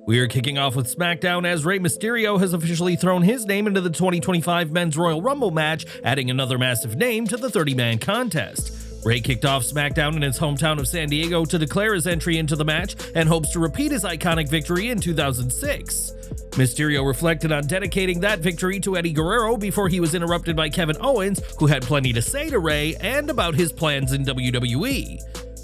We are kicking off with Smackdown as Rey Mysterio has officially thrown his name into the 2025 Men's Royal Rumble match, adding another massive name to the 30-man contest. Rey kicked off Smackdown in his hometown of San Diego to declare his entry into the match and hopes to repeat his iconic victory in 2006. Mysterio reflected on dedicating that victory to Eddie Guerrero before he was interrupted by Kevin Owens, who had plenty to say to Rey and about his plans in WWE.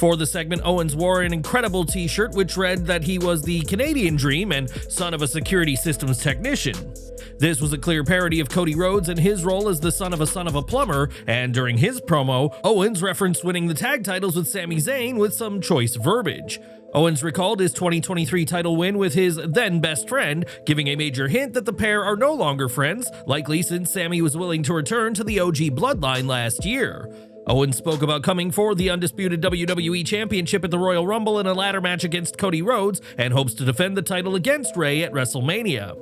For the segment, Owens wore an incredible t-shirt which read that he was the Canadian Dream and son of a security systems technician. This was a clear parody of Cody Rhodes and his role as the son of a plumber, and during his promo, Owens referenced winning the tag titles with Sami Zayn with some choice verbiage. Owens recalled his 2023 title win with his then best friend, giving a major hint that the pair are no longer friends, likely since Sami was willing to return to the OG Bloodline last year. Owens spoke about coming for the undisputed WWE Championship at the Royal Rumble in a ladder match against Cody Rhodes and hopes to defend the title against Rey at WrestleMania.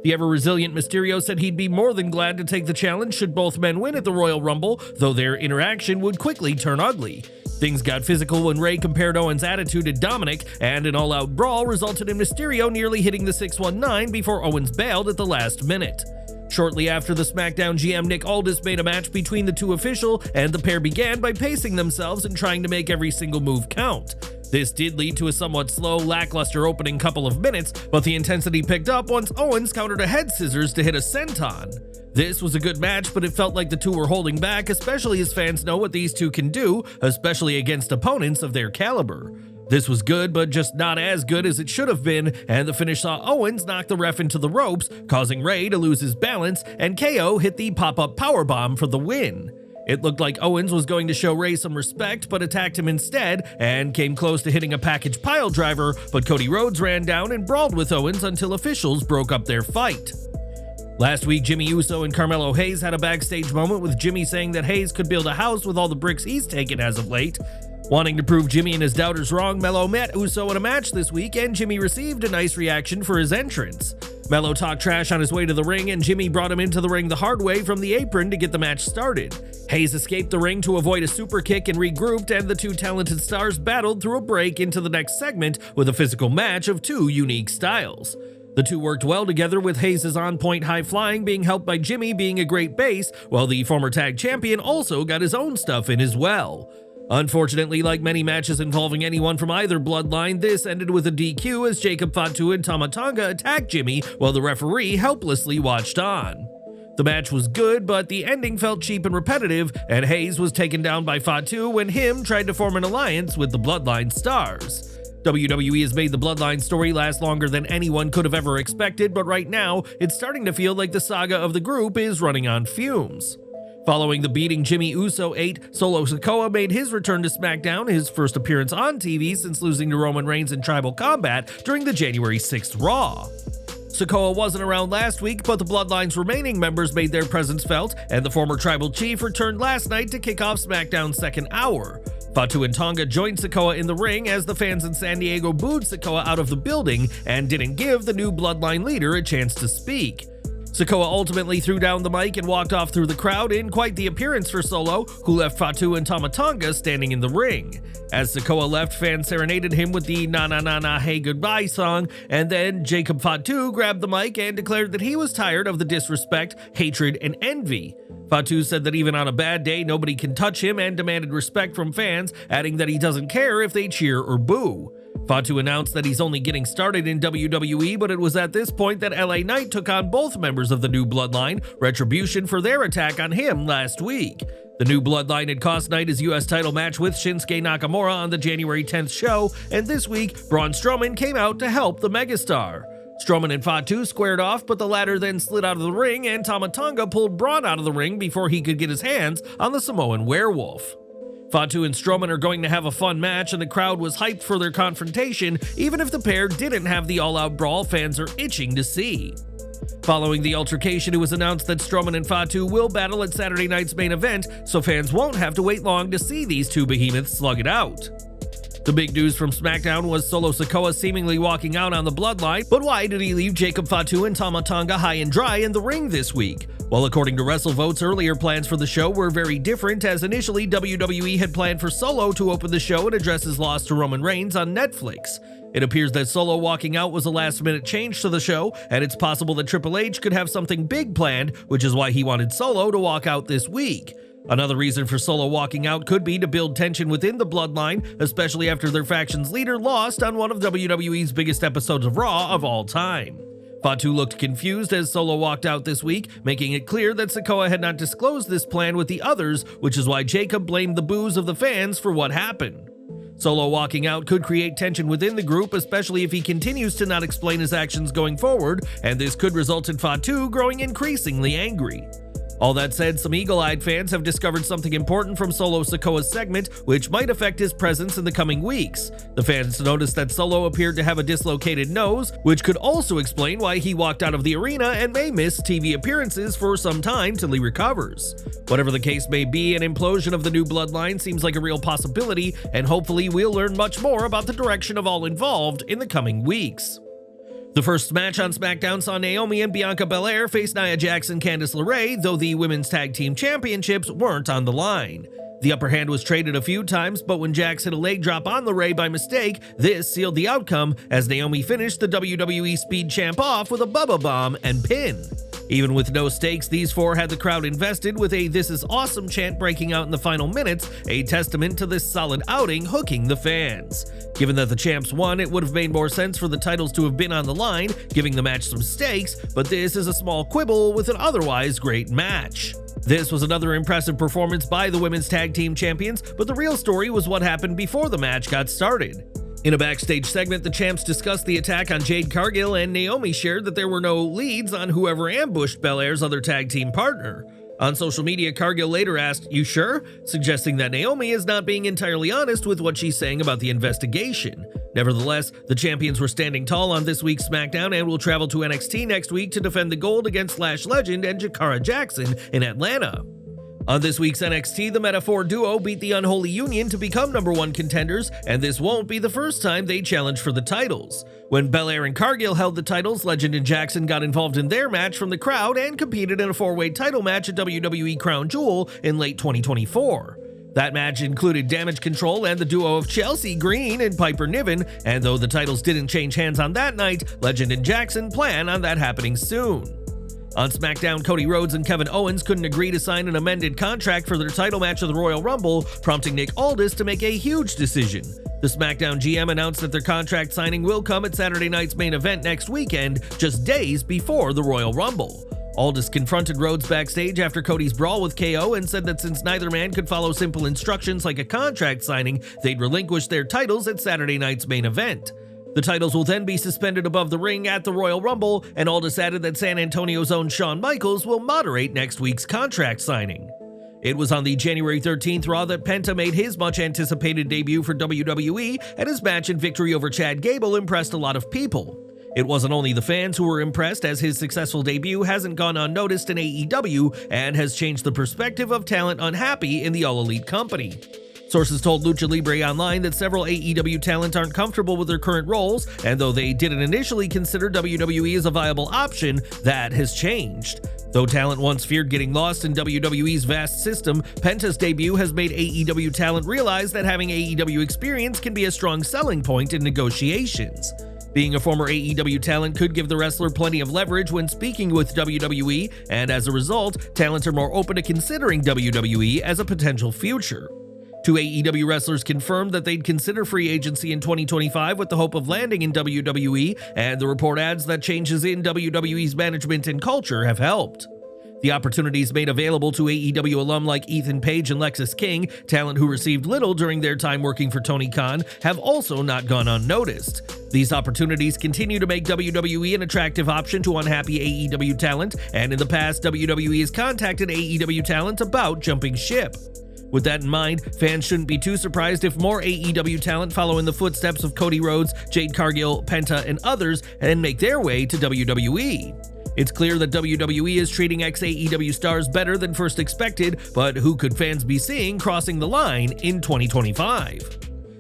The ever-resilient Mysterio said he'd be more than glad to take the challenge should both men win at the Royal Rumble, though their interaction would quickly turn ugly. Things got physical when Rey compared Owens' attitude to Dominic, and an all-out brawl resulted in Mysterio nearly hitting the 619 before Owens bailed at the last minute. Shortly after, the SmackDown GM Nick Aldis made a match between the two officials, and the pair began by pacing themselves and trying to make every single move count. This did lead to a somewhat slow, lackluster opening couple of minutes, but the intensity picked up once Owens countered a head scissors to hit a senton. This was a good match, but it felt like the two were holding back, especially as fans know what these two can do, especially against opponents of their caliber. This was good, but just not as good as it should have been, and the finish saw Owens knock the ref into the ropes, causing Rey to lose his balance, and KO hit the pop-up powerbomb for the win. It looked like Owens was going to show Rey some respect, but attacked him instead, and came close to hitting a package pile driver, but Cody Rhodes ran down and brawled with Owens until officials broke up their fight. Last week, Jimmy Uso and Carmelo Hayes had a backstage moment with Jimmy saying that Hayes could build a house with all the bricks he's taken as of late. Wanting to prove Jimmy and his doubters wrong, Melo met Uso in a match this week, and Jimmy received a nice reaction for his entrance. Melo talked trash on his way to the ring, and Jimmy brought him into the ring the hard way from the apron to get the match started. Hayes escaped the ring to avoid a super kick and regrouped, and the two talented stars battled through a break into the next segment with a physical match of two unique styles. The two worked well together, with Hayes' on-point high flying being helped by Jimmy being a great base, while the former tag champion also got his own stuff in as well. Unfortunately, like many matches involving anyone from either bloodline, this ended with a DQ as Jacob Fatu and Tama Tonga attacked Jimmy while the referee helplessly watched on. The match was good, but the ending felt cheap and repetitive, and Hayes was taken down by Fatu when him tried to form an alliance with the Bloodline stars. WWE has made the Bloodline story last longer than anyone could have ever expected, but right now, it's starting to feel like the saga of the group is running on fumes. Following the beating Jimmy Uso ate, Solo Sikoa made his return to SmackDown, his first appearance on TV since losing to Roman Reigns in Tribal Combat during the January 6th Raw. Sikoa wasn't around last week, but the Bloodline's remaining members made their presence felt, and the former Tribal Chief returned last night to kick off SmackDown's second hour. Fatu and Tonga joined Sikoa in the ring as the fans in San Diego booed Sikoa out of the building and didn't give the new Bloodline leader a chance to speak. Sikoa ultimately threw down the mic and walked off through the crowd in quite the appearance for Solo, who left Fatu and Tama Tonga standing in the ring. As Sikoa left, fans serenaded him with the "Na Na Na Na Hey Goodbye" song, and then Jacob Fatu grabbed the mic and declared that he was tired of the disrespect, hatred, and envy. Fatu said that even on a bad day, nobody can touch him and demanded respect from fans, adding that he doesn't care if they cheer or boo. Fatu announced that he's only getting started in WWE, but it was at this point that LA Knight took on both members of the new Bloodline, retribution for their attack on him last week. The new Bloodline had cost Knight his US title match with Shinsuke Nakamura on the January 10th show, and this week, Braun Strowman came out to help the megastar. Strowman and Fatu squared off, but the latter then slid out of the ring, and Tama Tonga pulled Braun out of the ring before he could get his hands on the Samoan werewolf. Fatu and Strowman are going to have a fun match, and the crowd was hyped for their confrontation, even if the pair didn't have the all-out brawl fans are itching to see. Following the altercation, it was announced that Strowman and Fatu will battle at Saturday night's main event, so fans won't have to wait long to see these two behemoths slug it out. The big news from SmackDown was Solo Sikoa seemingly walking out on the Bloodline, but why did he leave Jacob Fatu and Tama Tonga high and dry in the ring this week? Well, according to WrestleVotes, earlier plans for the show were very different, as initially WWE had planned for Solo to open the show and address his loss to Roman Reigns on Netflix. It appears that Solo walking out was a last-minute change to the show, and it's possible that Triple H could have something big planned, which is why he wanted Solo to walk out this week. Another reason for Solo walking out could be to build tension within the Bloodline, especially after their faction's leader lost on one of WWE's biggest episodes of Raw of all time. Fatu looked confused as Solo walked out this week, making it clear that Sikoa had not disclosed this plan with the others, which is why Jacob blamed the boos of the fans for what happened. Solo walking out could create tension within the group, especially if he continues to not explain his actions going forward, and this could result in Fatu growing increasingly angry. All that said, some eagle-eyed fans have discovered something important from Solo Sikoa's segment, which might affect his presence in the coming weeks. The fans noticed that Solo appeared to have a dislocated nose, which could also explain why he walked out of the arena and may miss TV appearances for some time till he recovers. Whatever the case may be, an implosion of the new Bloodline seems like a real possibility, and hopefully we'll learn much more about the direction of all involved in the coming weeks. The first match on Smackdown saw Naomi and Bianca Belair face Nia Jax and Candice Lerae, though the Women's Tag Team Championships weren't on the line. The upper hand was traded a few times, but when Jax hit a leg drop on Lerae by mistake, this sealed the outcome as Naomi finished the WWE Speed Champ off with a Bubba Bomb and pin. Even with no stakes, these four had the crowd invested, with a "This is awesome" chant breaking out in the final minutes, a testament to this solid outing hooking the fans. Given that the champs won, it would have made more sense for the titles to have been on the line, giving the match some stakes, but this is a small quibble with an otherwise great match. This was another impressive performance by the Women's Tag Team Champions, but the real story was what happened before the match got started. In a backstage segment, the champs discussed the attack on Jade, Cargill, and Naomi shared that there were no leads on whoever ambushed Belair's other tag team partner. On social media, Cargill later asked, "You sure?" suggesting that Naomi is not being entirely honest with what she's saying about the investigation. Nevertheless, the champions were standing tall on this week's SmackDown and will travel to NXT next week to defend the gold against Lash Legend and Jakara Jackson in Atlanta. On this week's NXT, the Metaphor duo beat the Unholy Union to become #1 contenders, and this won't be the first time they challenge for the titles. When Belair and Cargill held the titles, Legend and Jackson got involved in their match from the crowd and competed in a 4-way title match at WWE Crown Jewel in late 2024. That match included Damage Control and the duo of Chelsea Green and Piper Niven, and though the titles didn't change hands on that night, Legend and Jackson plan on that happening soon. On SmackDown, Cody Rhodes and Kevin Owens couldn't agree to sign an amended contract for their title match of the Royal Rumble, prompting Nick Aldis to make a huge decision. The SmackDown GM announced that their contract signing will come at Saturday night's main event next weekend, just days before the Royal Rumble. Aldis confronted Rhodes backstage after Cody's brawl with KO and said that since neither man could follow simple instructions like a contract signing, they'd relinquish their titles at Saturday night's main event. The titles will then be suspended above the ring at the Royal Rumble, and Aldis added that San Antonio's own Shawn Michaels will moderate next week's contract signing. It was on the January 13th Raw that Penta made his much-anticipated debut for WWE, and his match and victory over Chad Gable impressed a lot of people. It wasn't only the fans who were impressed, as his successful debut hasn't gone unnoticed in AEW and has changed the perspective of talent unhappy in the All Elite company. Sources told Lucha Libre Online that several AEW talent aren't comfortable with their current roles, and though they didn't initially consider WWE as a viable option, that has changed. Though talent once feared getting lost in WWE's vast system, Penta's debut has made AEW talent realize that having AEW experience can be a strong selling point in negotiations. Being a former AEW talent could give the wrestler plenty of leverage when speaking with WWE, and as a result, talents are more open to considering WWE as a potential future. Two AEW wrestlers confirmed that they'd consider free agency in 2025 with the hope of landing in WWE, and the report adds that changes in WWE's management and culture have helped. The opportunities made available to AEW alum like Ethan Page and Lexis King, talent who received little during their time working for Tony Khan, have also not gone unnoticed. These opportunities continue to make WWE an attractive option to unhappy AEW talent, and in the past, WWE has contacted AEW talent about jumping ship. With that in mind, fans shouldn't be too surprised if more AEW talent follow in the footsteps of Cody Rhodes, Jade Cargill, Penta, and others and make their way to WWE. It's clear that WWE is treating ex-AEW stars better than first expected, but who could fans be seeing crossing the line in 2025?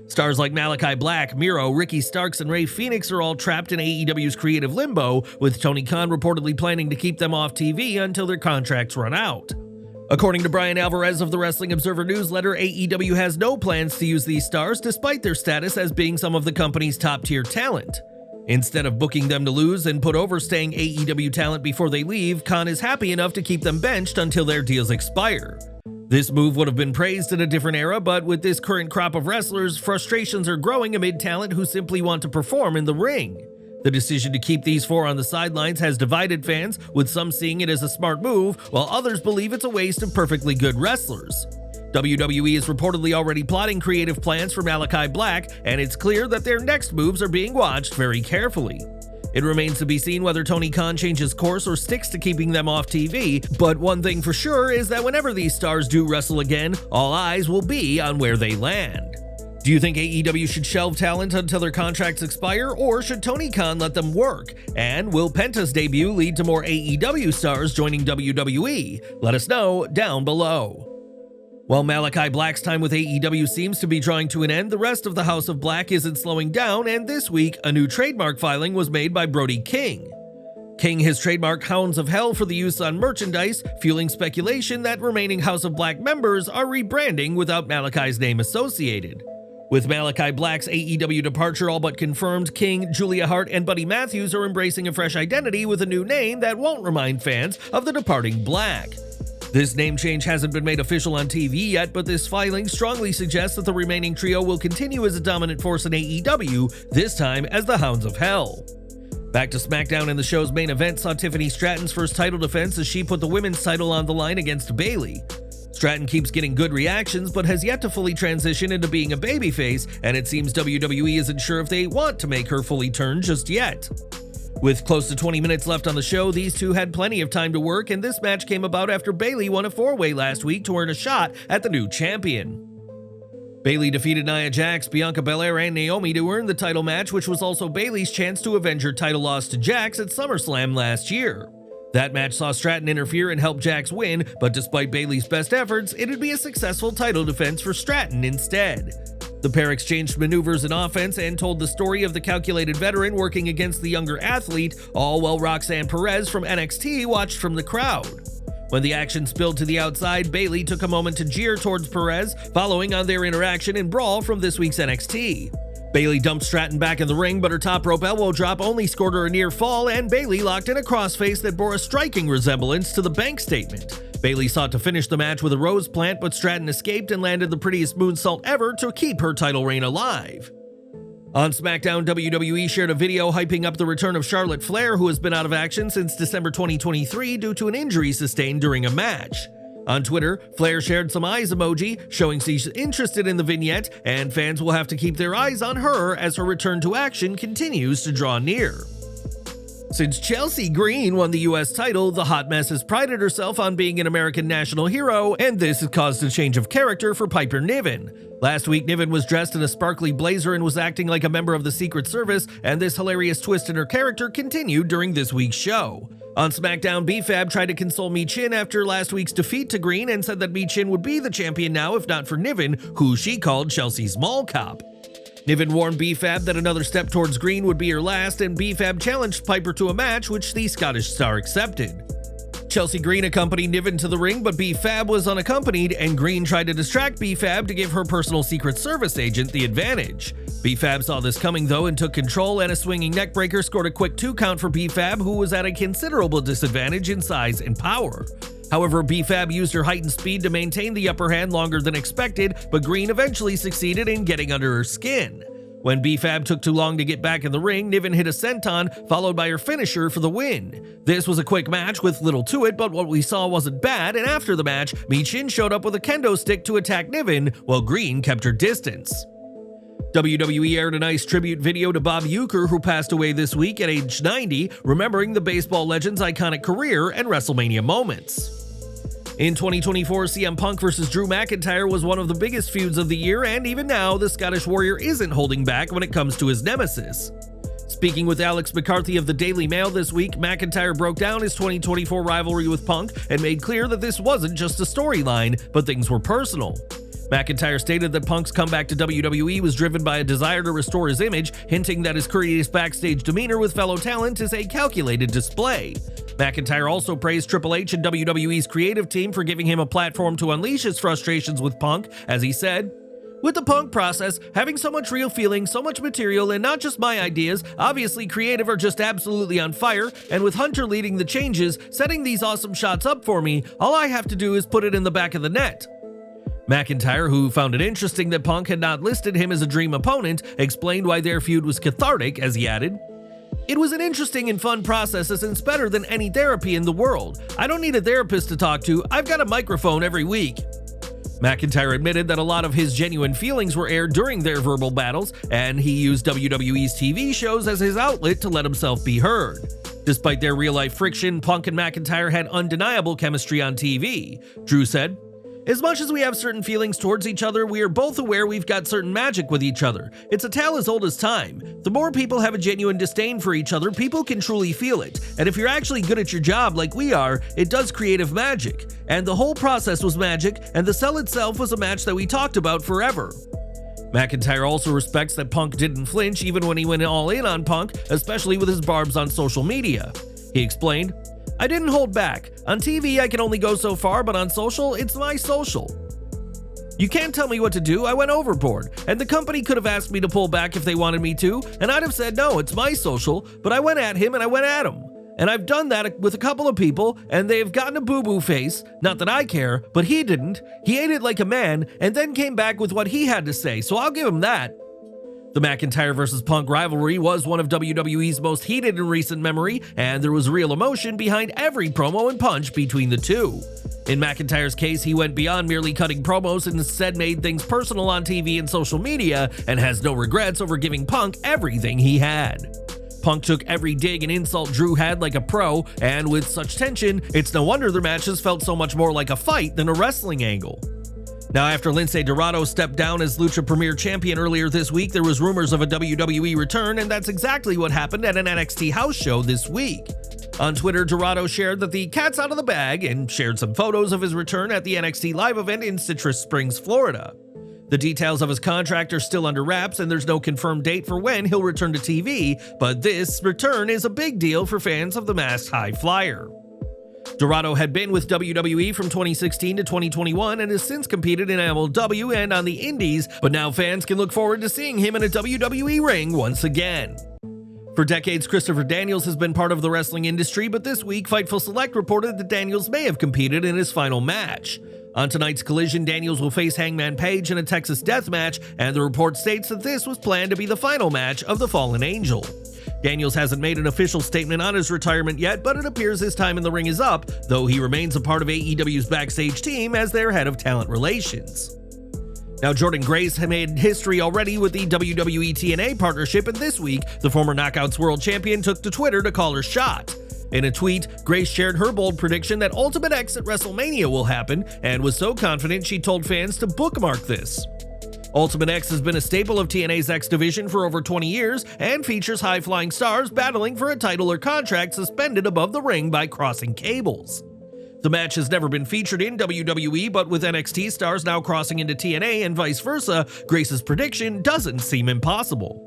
Stars like Malakai Black, Miro, Ricky Starks, and Rey Fenix are all trapped in AEW's creative limbo, with Tony Khan reportedly planning to keep them off TV until their contracts run out. According to Brian Alvarez of the Wrestling Observer newsletter, AEW has no plans to use these stars despite their status as being some of the company's top-tier talent. Instead of booking them to lose and put over staying AEW talent before they leave, Khan is happy enough to keep them benched until their deals expire. This move would have been praised in a different era, but with this current crop of wrestlers, frustrations are growing amid talent who simply want to perform in the ring. The decision to keep these four on the sidelines has divided fans, with some seeing it as a smart move, while others believe it's a waste of perfectly good wrestlers. WWE is reportedly already plotting creative plans for Malakai Black, and it's clear that their next moves are being watched very carefully. It remains to be seen whether Tony Khan changes course or sticks to keeping them off TV, but one thing for sure is that whenever these stars do wrestle again, all eyes will be on where they land. Do you think AEW should shelve talent until their contracts expire, or should Tony Khan let them work? And will Penta's debut lead to more AEW stars joining WWE? Let us know down below. While Malakai Black's time with AEW seems to be drawing to an end, the rest of the House of Black isn't slowing down, and this week, a new trademark filing was made by Brody King. King has trademarked Hounds of Hell for the use on merchandise, fueling speculation that remaining House of Black members are rebranding without Malakai's name associated. With Malakai Black's AEW departure all but confirmed, King, Julia Hart, and Buddy Matthews are embracing a fresh identity with a new name that won't remind fans of the departing Black. This name change hasn't been made official on TV yet, but this filing strongly suggests that the remaining trio will continue as a dominant force in AEW, this time as the Hounds of Hell. Back to Smackdown, and the show's main event saw Tiffany Stratton's first title defense as she put the women's title on the line against Bayley. Stratton keeps getting good reactions, but has yet to fully transition into being a babyface, and it seems WWE isn't sure if they want to make her fully turn just yet. With close to 20 minutes left on the show, these two had plenty of time to work, and this match came about after Bayley won a four-way last week to earn a shot at the new champion. Bayley defeated Nia Jax, Bianca Belair, and Naomi to earn the title match, which was also Bayley's chance to avenge her title loss to Jax at SummerSlam last year. That match saw Stratton interfere and help Jax win, but despite Bayley's best efforts, it'd be a successful title defense for Stratton instead. The pair exchanged maneuvers and offense and told the story of the calculated veteran working against the younger athlete, all while Roxanne Perez from NXT watched from the crowd. When the action spilled to the outside, Bayley took a moment to jeer towards Perez, following on their interaction and brawl from this week's NXT. Bayley dumped Stratton back in the ring, but her top rope elbow drop only scored her a near fall, and Bayley locked in a crossface that bore a striking resemblance to the bank statement. Bayley sought to finish the match with a rose plant, but Stratton escaped and landed the prettiest moonsault ever to keep her title reign alive. On SmackDown, WWE shared a video hyping up the return of Charlotte Flair, who has been out of action since December 2023 due to an injury sustained during a match. On Twitter, Flair shared some eyes emoji, showing she's interested in the vignette, and fans will have to keep their eyes on her as her return to action continues to draw near. Since Chelsea Green won the US title, the Hot Mess has prided herself on being an American national hero, and this has caused a change of character for Piper Niven. Last week, Niven was dressed in a sparkly blazer and was acting like a member of the Secret Service, and this hilarious twist in her character continued during this week's show. On SmackDown, B-Fab tried to console Michin after last week's defeat to Green and said that Michin would be the champion now if not for Niven, who she called Chelsea's mall cop. Niven warned B-Fab that another step towards Green would be her last, and B-Fab challenged Piper to a match, which the Scottish star accepted. Chelsea Green accompanied Niven to the ring, but B-Fab was unaccompanied, and Green tried to distract B-Fab to give her personal Secret Service agent the advantage. B-Fab saw this coming though and took control, and a swinging neckbreaker scored a quick 2 count for B-Fab, who was at a considerable disadvantage in size and power. However, B-Fab used her heightened speed to maintain the upper hand longer than expected, but Green eventually succeeded in getting under her skin. When B-Fab took too long to get back in the ring, Niven hit a senton, followed by her finisher for the win. This was a quick match with little to it, but what we saw wasn't bad, and after the match, Michin showed up with a kendo stick to attack Niven, while Green kept her distance. WWE aired a nice tribute video to Bob Uecker, who passed away this week at age 90, remembering the baseball legend's iconic career and WrestleMania moments. In 2024, CM Punk vs. Drew McIntyre was one of the biggest feuds of the year, and even now, the Scottish Warrior isn't holding back when it comes to his nemesis. Speaking with Alex McCarthy of the Daily Mail this week, McIntyre broke down his 2024 rivalry with Punk and made clear that this wasn't just a storyline, but things were personal. McIntyre stated that Punk's comeback to WWE was driven by a desire to restore his image, hinting that his courteous backstage demeanor with fellow talent is a calculated display. McIntyre also praised Triple H and WWE's creative team for giving him a platform to unleash his frustrations with Punk, as he said, "With the Punk process, having so much real feeling, so much material, and not just my ideas, obviously creative are just absolutely on fire, and with Hunter leading the changes, setting these awesome shots up for me, all I have to do is put it in the back of the net." McIntyre, who found it interesting that Punk had not listed him as a dream opponent, explained why their feud was cathartic, as he added, "It was an interesting and fun process, as it's better than any therapy in the world. I don't need a therapist to talk to, I've got a microphone every week." McIntyre admitted that a lot of his genuine feelings were aired during their verbal battles, and he used WWE's TV shows as his outlet to let himself be heard. Despite their real-life friction, Punk and McIntyre had undeniable chemistry on TV. Drew said, "As much as we have certain feelings towards each other, we are both aware we've got certain magic with each other. It's a tale as old as time. The more people have a genuine disdain for each other, people can truly feel it. And if you're actually good at your job like we are, it does creative magic. And the whole process was magic, and the cell itself was a match that we talked about forever." McIntyre also respects that Punk didn't flinch even when he went all in on Punk, especially with his barbs on social media. He explained, "I didn't hold back. On TV, I can only go so far, but on social, it's my social. You can't tell me what to do, I went overboard, and the company could have asked me to pull back if they wanted me to, and I'd have said no, it's my social, but I went at him and I went at him. And I've done that with a couple of people, and they've gotten a boo-boo face, not that I care, but he didn't. He ate it like a man, and then came back with what he had to say, so I'll give him that." The McIntyre vs. Punk rivalry was one of WWE's most heated in recent memory, and there was real emotion behind every promo and punch between the two. In McIntyre's case, he went beyond merely cutting promos and instead made things personal on TV and social media, and has no regrets over giving Punk everything he had. Punk took every dig and insult Drew had like a pro, and with such tension, it's no wonder their matches felt so much more like a fight than a wrestling angle. Now, after Lince Dorado stepped down as Lucha Premier Champion earlier this week, there was rumors of a WWE return, and that's exactly what happened at an NXT house show this week. On Twitter, Dorado shared that the cat's out of the bag and shared some photos of his return at the NXT live event in Citrus Springs, Florida. The details of his contract are still under wraps, and there's no confirmed date for when he'll return to TV, but this return is a big deal for fans of the masked high flyer. Dorado had been with WWE from 2016 to 2021 and has since competed in MLW and on the Indies, but now fans can look forward to seeing him in a WWE ring once again. For decades, Christopher Daniels has been part of the wrestling industry, but this week, Fightful Select reported that Daniels may have competed in his final match. On tonight's Collision, Daniels will face Hangman Page in a Texas death match, and the report states that this was planned to be the final match of the Fallen Angel. Daniels hasn't made an official statement on his retirement yet, but it appears his time in the ring is up, though he remains a part of AEW's backstage team as their head of talent relations. Now, Jordynne Grace had made history already with the WWE TNA partnership, and this week, the former Knockouts World Champion took to Twitter to call her shot. In a tweet, Grace shared her bold prediction that Ultimate X at WrestleMania will happen, and was so confident she told fans to bookmark this. Ultimate X has been a staple of TNA's X division for over 20 years and features high-flying stars battling for a title or contract suspended above the ring by crossing cables. The match has never been featured in WWE, but with NXT stars now crossing into TNA and vice versa, Grace's prediction doesn't seem impossible.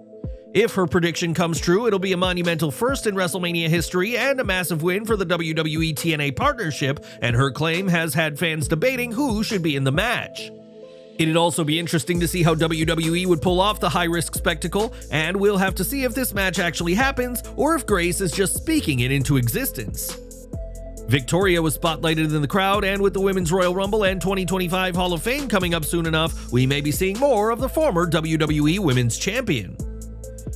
If her prediction comes true, it'll be a monumental first in WrestleMania history and a massive win for the WWE TNA partnership, and her claim has had fans debating who should be in the match. It'd also be interesting to see how WWE would pull off the high-risk spectacle, and we'll have to see if this match actually happens or if Grace is just speaking it into existence. Victoria was spotlighted in the crowd, and with the Women's Royal Rumble and 2025 Hall of Fame coming up soon enough, we may be seeing more of the former WWE Women's Champion.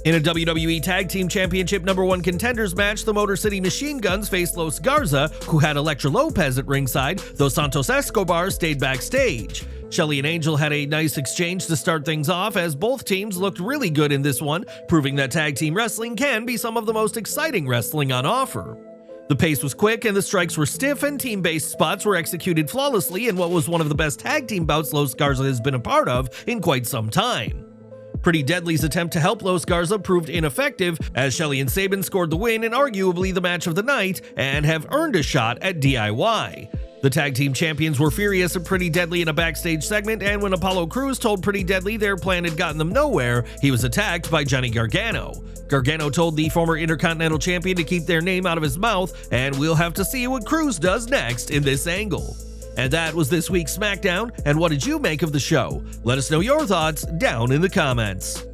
In a WWE Tag Team Championship #1 contenders match, the Motor City Machine Guns faced Los Garza, who had Elektra Lopez at ringside, though Santos Escobar stayed backstage. Shelly and Angel had a nice exchange to start things off, as both teams looked really good in this one, proving that tag team wrestling can be some of the most exciting wrestling on offer. The pace was quick and the strikes were stiff, and team-based spots were executed flawlessly in what was one of the best tag team bouts Los Garza has been a part of in quite some time. Pretty Deadly's attempt to help Los Garza proved ineffective, as Shelly and Sabin scored the win in arguably the match of the night and have earned a shot at DIY. The tag team champions were furious at Pretty Deadly in a backstage segment, and when Apollo Crews told Pretty Deadly their plan had gotten them nowhere, he was attacked by Johnny Gargano. Gargano told the former Intercontinental Champion to keep their name out of his mouth, and we'll have to see what Crews does next in this angle. And that was this week's SmackDown, and what did you make of the show? Let us know your thoughts down in the comments.